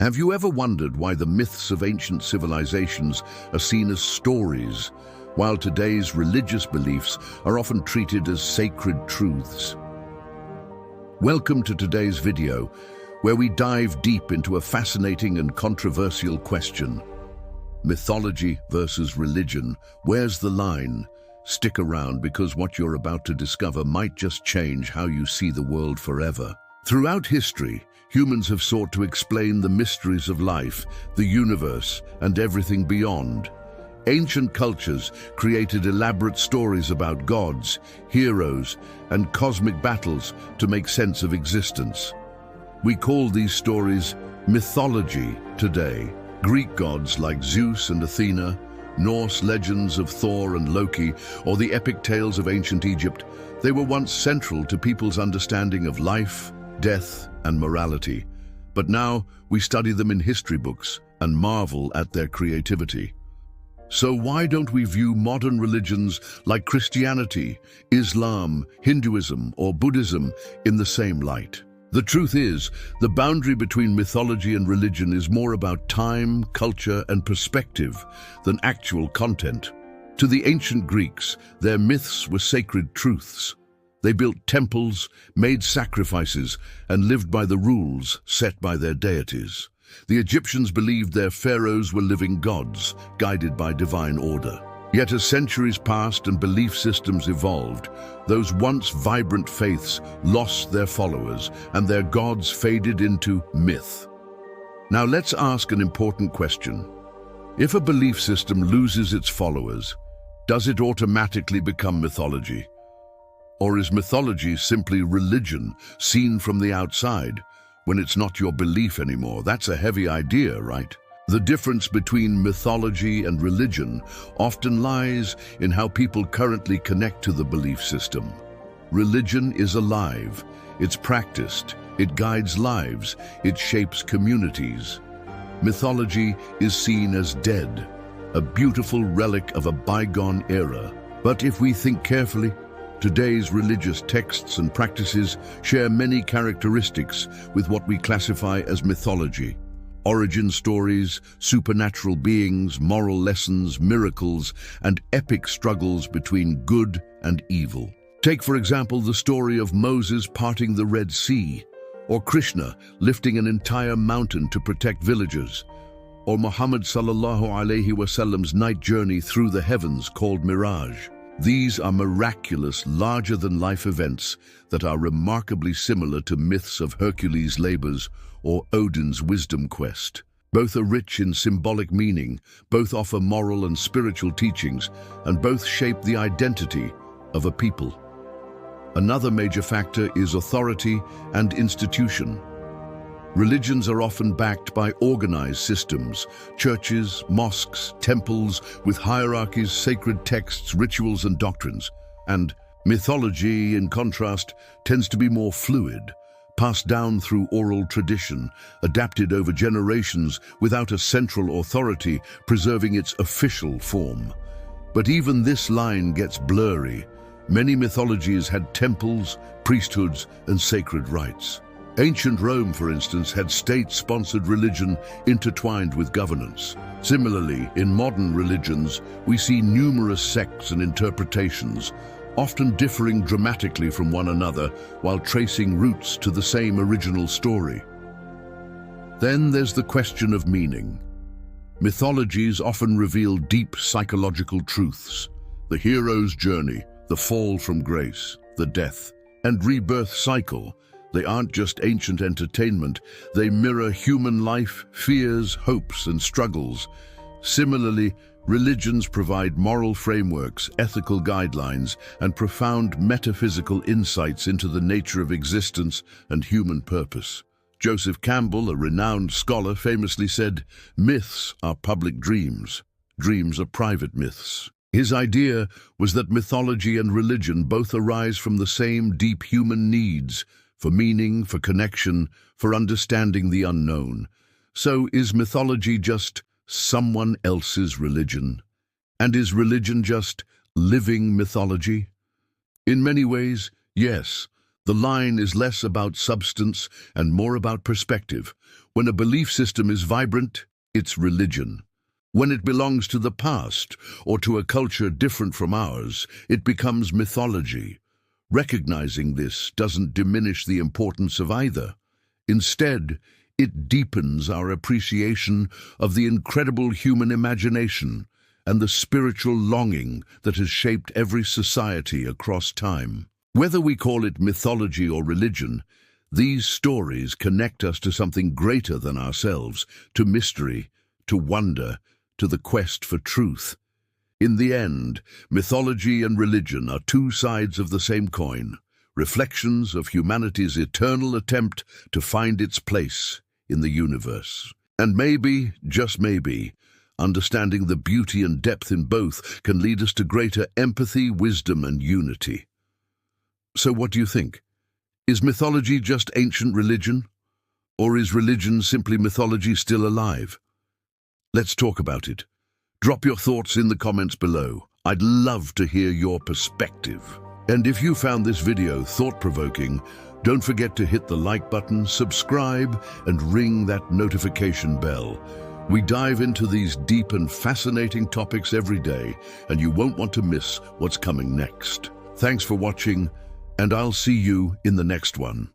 Have you ever wondered why the myths of ancient civilizations are seen as stories, while today's religious beliefs are often treated as sacred truths? Welcome to today's video, where we dive deep into a fascinating and controversial question. Mythology versus religion. Where's the line? Stick around, because what you're about to discover might just change how you see the world forever. Throughout history, humans have sought to explain the mysteries of life, the universe, and everything beyond. Ancient cultures created elaborate stories about gods, heroes, and cosmic battles to make sense of existence. We call these stories mythology today. Greek gods like Zeus and Athena, Norse legends of Thor and Loki, or the epic tales of ancient Egypt, they were once central to people's understanding of life, death, and morality. But now we study them in history books and marvel at their creativity. So why don't we view modern religions like Christianity, Islam, Hinduism, or Buddhism in the same light? The truth is, the boundary between mythology and religion is more about time, culture, and perspective than actual content. To the ancient Greeks, their myths were sacred truths. They built temples, made sacrifices, and lived by the rules set by their deities. The Egyptians believed their pharaohs were living gods, guided by divine order. Yet as centuries passed and belief systems evolved, those once vibrant faiths lost their followers, and their gods faded into myth. Now let's ask an important question. If a belief system loses its followers, does it automatically become mythology? Or is mythology simply religion seen from the outside, when it's not your belief anymore? That's a heavy idea, right? The difference between mythology and religion often lies in how people currently connect to the belief system. Religion is alive, it's practiced, it guides lives, it shapes communities. Mythology is seen as dead, a beautiful relic of a bygone era. But if we think carefully, today's religious texts and practices share many characteristics with what we classify as mythology. Origin stories, supernatural beings, moral lessons, miracles, and epic struggles between good and evil. Take, for example, the story of Moses parting the Red Sea, or Krishna lifting an entire mountain to protect villagers, or Muhammad sallallahu alaihi wasallam's night journey through the heavens called Mirage. These are miraculous, larger-than-life events that are remarkably similar to myths of Hercules' labors or Odin's wisdom quest. Both are rich in symbolic meaning, both offer moral and spiritual teachings, and both shape the identity of a people. Another major factor is authority and institution. Religions are often backed by organized systems, churches, mosques, temples, with hierarchies, sacred texts, rituals, and doctrines. And mythology, in contrast, tends to be more fluid, passed down through oral tradition, adapted over generations without a central authority preserving its official form. But even this line gets blurry. Many mythologies had temples, priesthoods, and sacred rites. Ancient Rome, for instance, had state-sponsored religion intertwined with governance. Similarly, in modern religions, we see numerous sects and interpretations, often differing dramatically from one another while tracing roots to the same original story. Then there's the question of meaning. Mythologies often reveal deep psychological truths: the hero's journey, the fall from grace, the death and rebirth cycle. They aren't just ancient entertainment, they mirror human life, fears, hopes, and struggles. Similarly, religions provide moral frameworks, ethical guidelines, and profound metaphysical insights into the nature of existence and human purpose. Joseph Campbell, a renowned scholar, famously said, "Myths are public dreams. Dreams are private myths." His idea was that mythology and religion both arise from the same deep human needs: for meaning, for connection, for understanding the unknown. So is mythology just someone else's religion? And is religion just living mythology? In many ways, yes. The line is less about substance and more about perspective. When a belief system is vibrant, it's religion. When it belongs to the past or to a culture different from ours, it becomes mythology. Recognizing this doesn't diminish the importance of either. Instead, it deepens our appreciation of the incredible human imagination and the spiritual longing that has shaped every society across time. Whether we call it mythology or religion, these stories connect us to something greater than ourselves, to mystery, to wonder, to the quest for truth. In the end, mythology and religion are two sides of the same coin, reflections of humanity's eternal attempt to find its place in the universe. And maybe, just maybe, understanding the beauty and depth in both can lead us to greater empathy, wisdom, and unity. So what do you think? Is mythology just ancient religion? Or is religion simply mythology still alive? Let's talk about it. Drop your thoughts in the comments below. I'd love to hear your perspective. And if you found this video thought-provoking, don't forget to hit the like button, subscribe, and ring that notification bell. We dive into these deep and fascinating topics every day, and you won't want to miss what's coming next. Thanks for watching, and I'll see you in the next one.